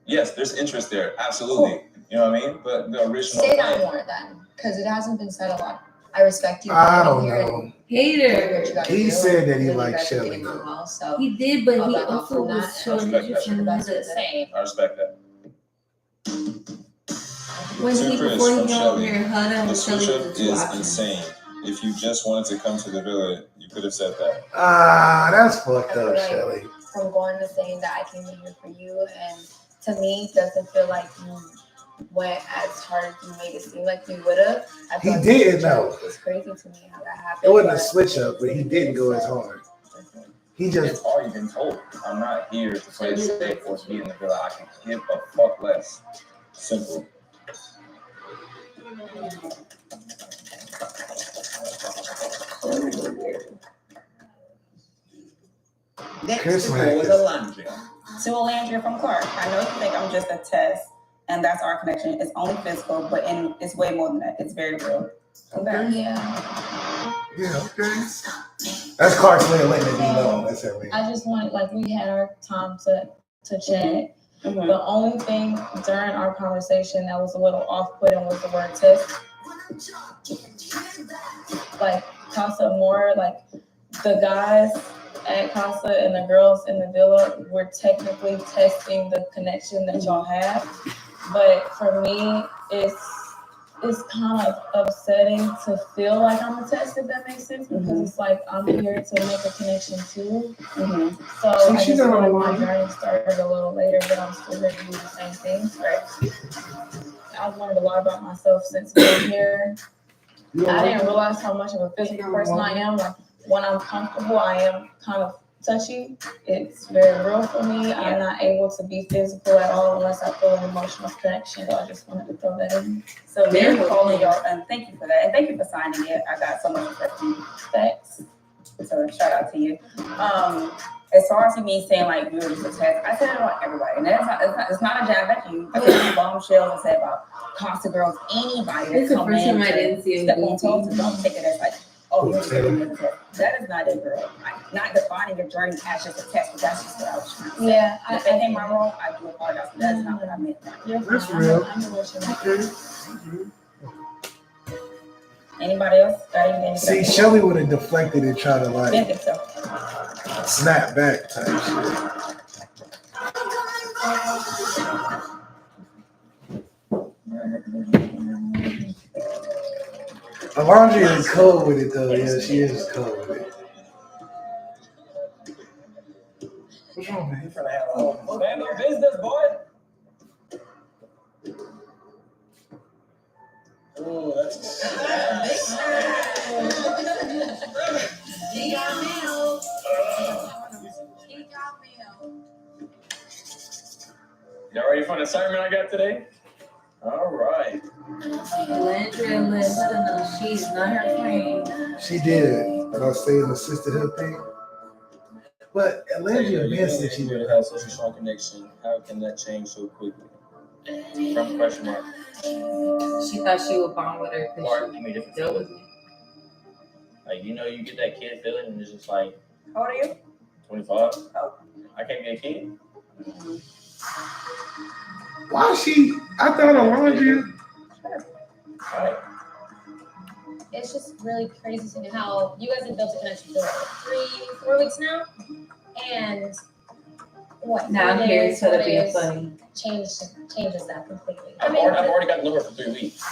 S6: Yes, there's interest there. Absolutely.
S1: Cool.
S6: You know what I mean? But the original
S1: Say that
S6: plan-
S1: more then, because it hasn't been said a lot. I respect you.
S3: I don't
S1: Here
S3: know.
S1: and
S4: Hater.
S1: what you gotta
S3: He
S1: do,
S3: said that
S1: and
S3: he
S1: you
S3: liked
S1: guys are
S3: Shelly,
S1: getting
S3: though.
S1: on well, so
S4: He did, but
S1: I'll
S4: he
S1: back off
S4: also
S1: from
S4: was
S1: that.
S4: showing
S6: Respect
S4: interest
S6: that.
S4: in
S1: that's
S4: others.
S1: insane.
S6: I respect that.
S4: When
S6: To
S4: he
S6: Chris
S4: before he
S6: from
S4: came over
S6: Shelly,
S4: here, Hudda
S6: the
S4: and
S6: switch
S4: Shelly
S6: up
S4: was the two
S6: is
S4: options.
S6: insane. If you just wanted to come to the villa, you could have said that.
S3: That's fucked
S5: I feel
S3: up,
S5: like
S3: Shelly.
S5: from going to saying that I came in here for you, and to me, it doesn't feel like you went as hard as you made it seem like you would have.
S3: He did, though.
S5: It's crazy to me how that happened.
S3: It wasn't a
S5: but-
S3: switch up, but he didn't go as hard. He
S6: It's
S3: just
S6: already been told. I'm not here to play safe or to be in the villa. I can give a fuck less. Simple.
S3: Chris
S8: To
S3: Mack is-
S8: Alandria from Clark. I know you think I'm just a test, and that's our connection. It's only physical, but it's way more than that. It's very real. Okay.
S3: Yeah, okay. That's Clark's way of letting it be known. That's everything.
S1: I just wanted, like, we had our time to chat.
S8: Mhm.
S1: The only thing during our conversation that was a little off-putting was the word test. Like, Casa Amor, like, the guys at Casa and the girls in the villa were technically testing the connection that y'all have. But for me, it's kind of upsetting to feel like I'm a test, if that makes sense, because it's like I'm here to make a connection too.
S8: Mhm.
S1: So
S3: See,
S1: I
S3: she's
S1: just
S3: not
S1: feel like
S3: on
S1: my
S3: line.
S1: journey started a little later, but I'm still here to do the same things. Right? I've learned a lot about myself since being here. I didn't realize how much of a physical person I am. Like when I'm comfortable, I am kind of touchy. It's very real for me. I'm not able to be physical at all unless I feel an emotional connection. So I just wanted to throw that in.
S8: So Mary calling y'all, and thank you for that, and thank you for signing it. I got so much respect for you.
S1: Thanks.
S8: So shout out to you. As far as me saying like we were just a test, I said it about everybody, and it's not a jab at you. I said bombshells. I said about Casa girls, anybody
S4: It's
S8: that
S4: the
S8: come
S4: first
S8: in
S4: time I
S8: to
S4: didn't see
S8: step
S4: him
S8: on toes, and don't take it as like, oh, you're just giving me a test. That is not it, girl. I'm not defining your journey as just a test, but that's just what I was trying to say.
S1: Yeah,
S8: If it ain't my role, I do apologize, but that's not what I meant.
S1: You're
S3: That's
S1: fine.
S3: real.
S1: I'm emotional.
S8: Anybody else got anything?
S3: See, Shelly would have deflected and tried to
S8: Didn't
S3: like
S8: think so.
S3: snap back type shit. Alondria is cold with it though. Yeah, she is cold with it. What's wrong, man?
S2: You're gonna have a whole
S6: Man, no business, boy.
S2: Ooh, that's
S6: Y'all ready for the sermon I got today? All right.
S4: Alandria let Hudda know she's not her friend.
S3: She did about saying the sisterhood thing. But Alandria been said she would have.
S7: had such a strong connection. How can that change so quickly?
S6: From question mark.
S4: She thought she would bond with her
S7: Or
S4: because
S7: give me a different
S4: she dealt
S7: feeling.
S4: with me.
S7: Like, you know, you get that kid feeling and it's just like,
S8: How old are you?
S7: 25. I can't be a kid.
S3: Why she? I thought Alondria.
S7: Right.
S1: It's just really crazy to me how you guys have built a connection for like 3-4 weeks now, and what?
S4: Now
S1: 4
S4: I'm here
S1: days,
S4: to
S1: 4
S4: being
S1: days
S4: funny.
S1: changes that completely.
S7: I've already got to know her for 3 weeks.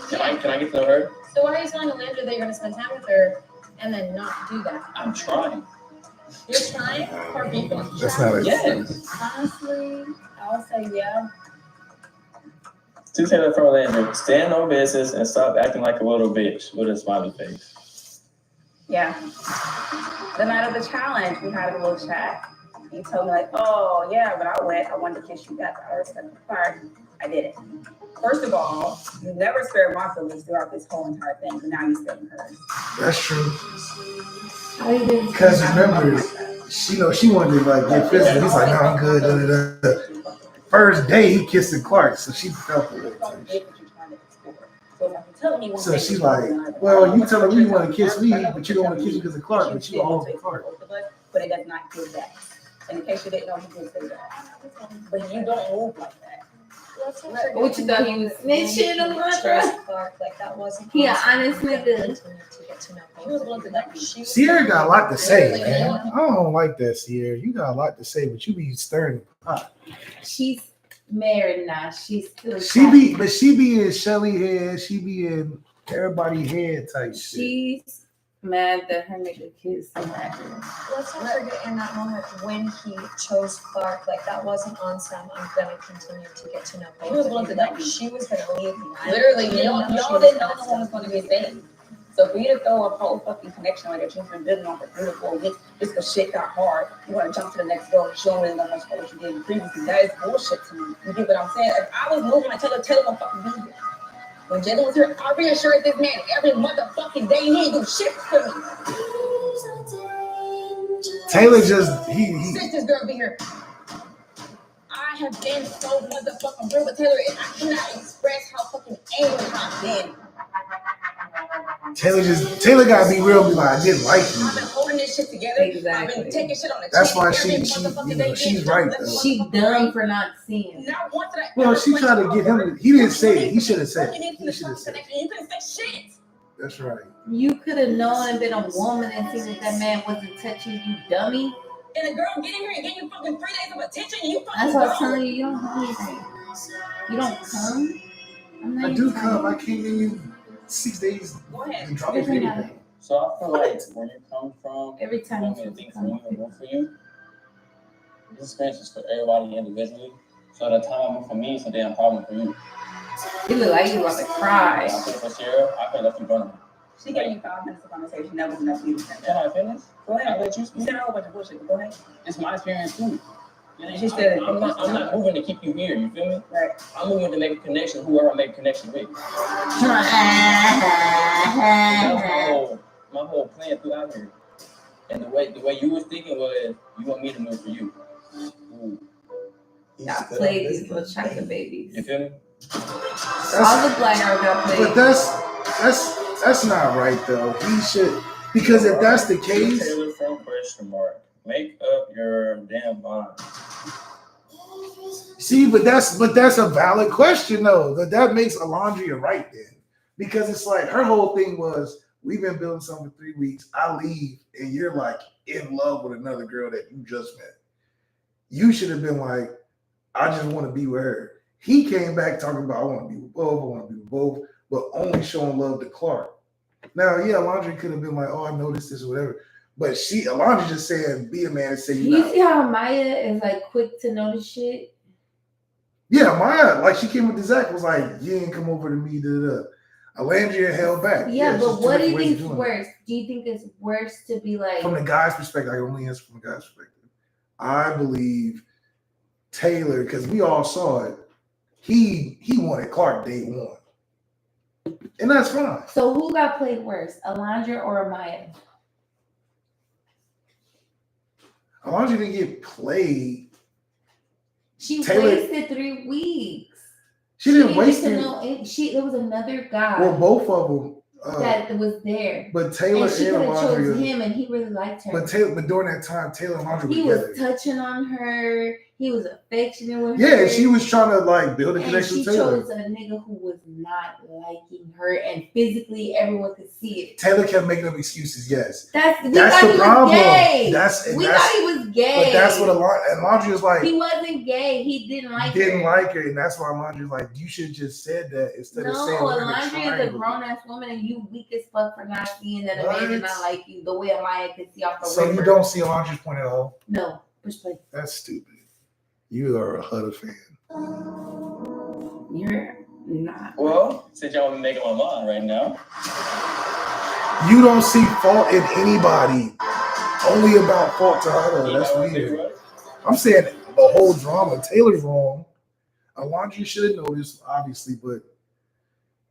S7: Can I get to know her?
S1: So why are you telling Alandria that you're going to spend time with her and then not do that?
S7: I'm trying.
S1: You're trying for people.
S3: That's not it.
S7: Yes.
S1: Honestly, I would say yeah.
S7: To Taylor from Landry, stand on business and stop acting like a little bitch with a smiley face.
S8: Yeah. The night of the challenge, we had a little chat. He told me like, oh yeah, but I wanted to kiss you back. I respect the part. I did it. First of all, you never spared my feelings throughout this whole entire thing, but now you're sparing hers.
S3: That's true.
S4: How you doing?
S3: Because remember, she wanted to like get physical. He's like, no, I'm good. Da, da, da. First day he kissed Clark, so she felt it.
S8: You don't get what you're trying to So if I can tell him he wants
S3: So
S8: to
S3: she's like, well, you telling me you want to kiss me, but you don't want to kiss me because of Clark, but you all over Clark.
S8: But it does not give that. And in case you didn't know, he did say that. But you don't move like that.
S4: What you thought he was snitching or what?
S1: Like that wasn't.
S4: He an honest nigga.
S8: He was going to like, she was.
S3: Sierra got a lot to say, man. I don't like that, Sierra. You got a lot to say, but you be stirring the pot.
S4: She's married now. She's still.
S3: She be in Shelly head. She be in everybody head type shit.
S4: She's mad that her nigga kissed somebody.
S1: Let's not forget in that moment when he chose Clark, like that wasn't on some, I'm gonna continue to get to know
S8: She was going to like,
S1: she was gonna leave behind.
S8: literally, y'all didn't know no one was going to get saved. So for you to throw a whole fucking connection like that you've been building on for 3 or 4 weeks, just because shit got hard, you want to jump to the next girl and show me how much what you did previously. That is bullshit to me. You get what I'm saying? If I was moving, I Taylor won't fucking be here. When Jalen was here, I reassured this man every motherfucking day he didn't do shit for me.
S3: Taylor just he
S8: Since this girl be here, I have been so motherfucking real with Taylor, and I cannot express how fucking angry I've been.
S3: Taylor gotta be real. Be like, I didn't like you.
S8: I've been holding this shit together.
S4: Exactly.
S8: I've been taking shit on the
S3: That's
S8: chin
S3: why
S8: every
S3: she
S8: motherfucking day.
S3: she's right though.
S4: She dumb for not seeing.
S8: Not once did I
S3: Well,
S8: ever
S3: she tried to
S8: question
S3: get him.
S8: her.
S3: He didn't say it. He should have said
S8: Working
S3: it.
S8: into
S3: He
S8: the
S3: should have said it.
S8: connection, you couldn't say shit.
S3: That's right.
S4: You could have known and been a woman and seen that that man wasn't touching you, dummy.
S8: And the girl get in here and give you fucking 3 days of attention, and you fucking
S4: That's what I was
S8: go.
S4: telling you. You don't have anything. You don't come. I'm not
S3: I
S4: even
S3: do
S4: telling
S3: come.
S4: you.
S3: I came in you 6 days
S8: Go ahead.
S3: and drop
S4: Every
S3: it.
S4: night.
S7: So I feel like where you come from,
S4: Every time
S7: I
S4: you
S7: mean, things
S4: come.
S7: for you and for you. This experience is for everybody individually. So the time I moved for me is a damn problem for you.
S4: You look like you about to cry.
S7: I feel for Sierra, I could have left you running.
S8: She gave you 5 minutes of conversation. That was enough for you to say
S7: Can
S8: that.
S7: I finish?
S8: Go
S7: I
S8: ahead.
S7: let you
S8: You
S7: speak.
S8: said a whole bunch of bullshit, but go ahead.
S7: It's my experience too.
S8: She said-
S7: I'm not moving to keep you here. You feel me?
S8: Right.
S7: I'm moving to make a connection. Whoever I make a connection with. That was my whole plan throughout here. And the way you was thinking was you want me to move for you. Ooh.
S4: Y'all played these little chocolate babies.
S7: You feel me?
S4: All the black girls got played.
S3: But that's not right though. He should, because if that's the case,
S7: Taylor from question mark. Make up your damn mind.
S3: see, but that's a valid question though. That makes Alondria right then, because it's like her whole thing was we've been building something for 3 weeks. I leave and you're like in love with another girl that you just met. You should have been like, I just want to be with her. He came back talking about I want to be with both. I want to be with both, but only showing love to Clark. Now, yeah, Alondria could have been like, oh, I noticed this or whatever. But Alondria just saying, be a man and say
S4: You see how Maya is like quick to notice shit?
S3: Yeah, Maya, like she came with the Zach, was like, you ain't come over to me, Alondria held back.
S4: Yeah, but
S3: she's
S4: what do
S3: two
S4: you
S3: ways
S4: think
S3: of
S4: is
S3: doing it.
S4: worse? Do you think it's worse to be like
S3: From the guy's perspective, I can only answer from the guy's perspective. I believe Taylor, because we all saw it, he wanted Clark day one. And that's fine.
S4: So who got played worse, Alondria or Maya?
S3: Alondria didn't get played.
S4: She
S3: Taylor-
S4: wasted 3 weeks.
S3: She didn't
S4: get
S3: waste
S4: to
S3: it.
S4: know it. There was another guy
S3: Well, both of them.
S4: that was there.
S3: But Taylor
S4: And she
S3: and
S4: could have chose
S3: Alondria.
S4: him and he really liked her.
S3: But during that time, Taylor and Alondria
S4: He
S3: were
S4: was
S3: together.
S4: touching on her. He was affectionate with her.
S3: Yeah, and she was trying to like build a
S4: And
S3: connection
S4: she
S3: with Taylor.
S4: chose a nigga who was not liking her, and physically everyone could see it.
S3: Taylor kept making up excuses. Yes,
S4: We
S3: that's
S4: thought
S3: the
S4: he was
S3: problem.
S4: gay.
S3: We
S4: thought he was gay.
S3: But that's what Alondria was like.
S4: He wasn't gay. He didn't like
S3: Didn't
S4: her.
S3: like her, and that's why Alondria's like, you should have just said that instead of saying.
S4: No,
S3: we're in a
S4: Alondria is a
S3: triangle.
S4: grown ass woman, and you weak as fuck for not seeing that a man
S3: What?
S4: did not like you the way Amaya could see off the
S3: So
S4: river.
S3: you don't see Alondria's point at all?
S4: No, push play.
S3: That's stupid. You are a Huddle fan.
S4: You're not.
S7: Well, since y'all be making my mind right now,
S3: You don't see fault in anybody. Only about fault to Huddle.
S7: you
S3: That's
S7: know what I'm saying,
S3: weird.
S7: right?
S3: I'm saying the whole drama. Taylor's wrong. Alondria should have noticed, obviously, but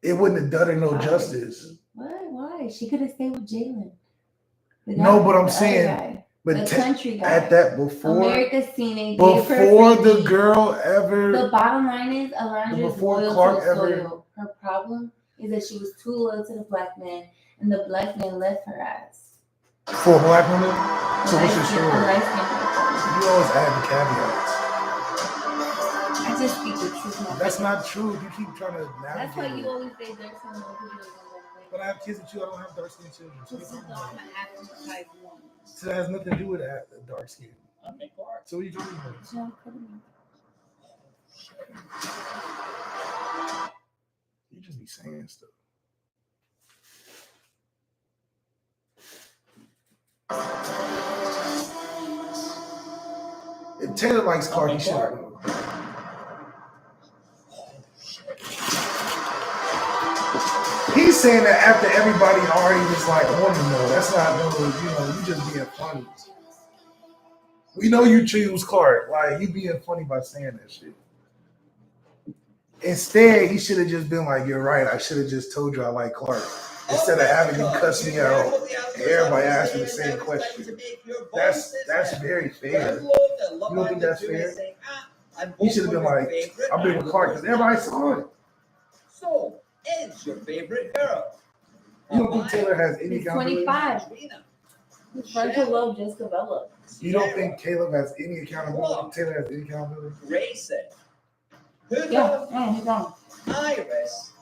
S3: it wouldn't have done her no justice.
S4: What? Why? She could have stayed with Jalen. The
S3: No, but I'm
S4: the other
S3: saying-
S4: guy.
S3: But
S4: the country guy.
S3: at that before
S4: America's seen it.
S3: the girl
S4: The
S3: ever
S4: bottom line is Alondra is
S3: Before
S4: loyal
S3: Clark
S4: to
S3: ever-
S4: soil. Her problem is that she was too loyal to the black man, and the black man left her ass.
S3: For black women? So what's your
S4: A
S3: story?
S4: light-skinned person.
S3: You always add the caveats.
S4: I just speak the truth.
S3: That's not true. You keep trying to navigate.
S4: That's why you
S3: it.
S4: always say there's some other people.
S3: But I have kids with you. I don't have dark skinned children. So,
S4: This is the African type one.
S3: so that has nothing to do with that dark skin.
S7: I'm in Clark.
S3: So what are you talking about? You just be saying stuff. If Taylor likes Clark, he should. He's saying that after everybody already was like on him though. That's not no, you just being funny. We know you choose Clark. Like you being funny by saying that shit. Instead, he should have just been like, "You're right. I should have just told you I like Clark." Instead of having you cuss me out and everybody ask me the same question. That's very fair. You don't think that's fair? You should have been like, "I've been with Clark," because everybody saw it.
S9: So, Ed's your favorite girl.
S3: You don't think Taylor has any
S4: He's
S3: accountability?
S4: 25. His frontal lobe just developed.
S3: You don't think Caleb has any accountability? Taylor has any accountability?
S9: Grayson.
S4: Yeah, he's on.
S9: Iris.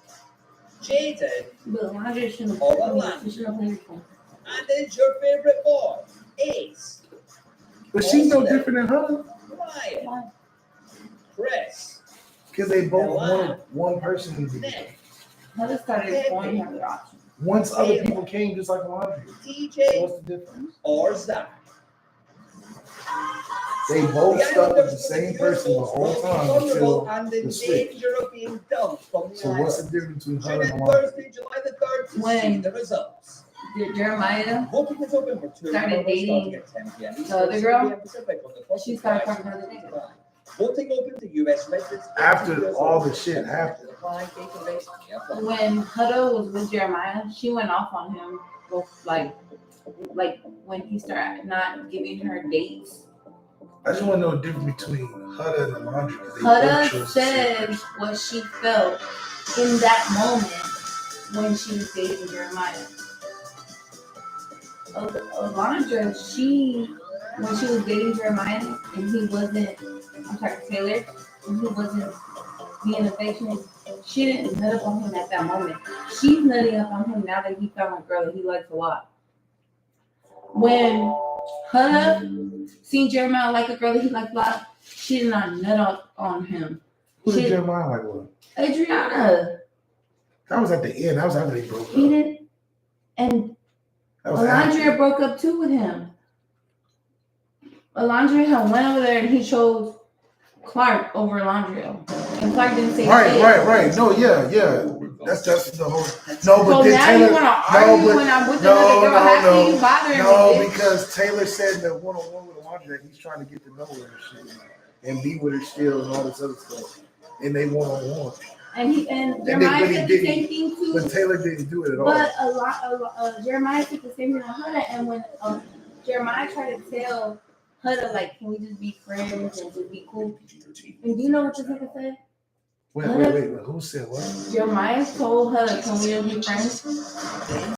S9: Jaden.
S4: But Laundry shouldn't
S9: Oh,
S4: have
S9: Laundry.
S4: he shouldn't have played with him.
S9: And it's your favorite boy, Ace.
S3: But she's no different than her
S9: Ryan.
S4: Why?
S9: Chris.
S3: because they both wanted one person to be.
S9: Nick.
S4: Heather started going her the option.
S3: Once other people came, just like Laundry. So
S9: TJ.
S3: what's the difference?
S9: Or Zach.
S3: They both stuck with the same person the whole time until
S9: and
S3: the
S9: in
S3: switch.
S9: danger of being dumped from the
S3: So what's the difference between her
S9: Tune
S3: and
S9: in
S3: Laundry?
S9: Thursday, July the 3rd to see
S4: When-
S9: the results.
S4: Jeremiah,
S9: Voting is open for two
S4: Started
S9: starting
S4: dating
S9: at 10 p.m.
S4: the other girl.
S9: Pacific on the first
S4: She
S9: of
S4: started
S9: July.
S4: talking to the other nigga.
S9: Voting open to U.S. residents.
S3: After all the shit happened.
S4: when Huddle was with Jeremiah, she went off on him, like when he started not giving her dates.
S3: I just want to know the difference between Hudda and Laundry. 'cause they both
S4: Huddle
S3: chose the same
S4: said
S3: person.
S4: what she felt in that moment when she was dating Jeremiah. Alondra, when she was dating Jeremiah and he wasn't, Taylor, and he wasn't being affectionate, she didn't nut up on him at that moment. She's nutting up on him now that he found a girl that he likes a lot. When Huddle seen Jeremiah like a girl that he liked a lot, she did not nut up on him.
S3: Who did
S4: She-
S3: Jeremiah like what?
S4: Adriana,
S3: That was at the end. That was after they broke
S4: he
S3: up.
S4: didn't, and
S3: That was after.
S4: Alondra broke up too with him. Alondra had went over there and he chose Clark over Alondra. And Clark didn't say shit.
S3: Right. No, yeah. That's the whole. No, but
S4: So
S3: then
S4: now
S3: Taylor.
S4: you want to argue when I'm with another girl? How can you bother me?
S3: No,
S4: bitch?
S3: because Taylor said that one-on-one with Laundry that he's trying to get to know her and shit, and be with her still and all this other stuff, and they one-on-one.
S4: And
S3: but
S4: Jeremiah
S3: he
S4: said the
S3: didn't.
S4: same thing too.
S3: But Taylor didn't do it at all.
S4: But Jeremiah said the same thing to Huddle, and when Jeremiah tried to tell Huddle, like, can we just be friends and just be cool? And do you know what this nigga said?
S3: Wait. Who said what?
S4: Jeremiah told Huddle, can we just be friends?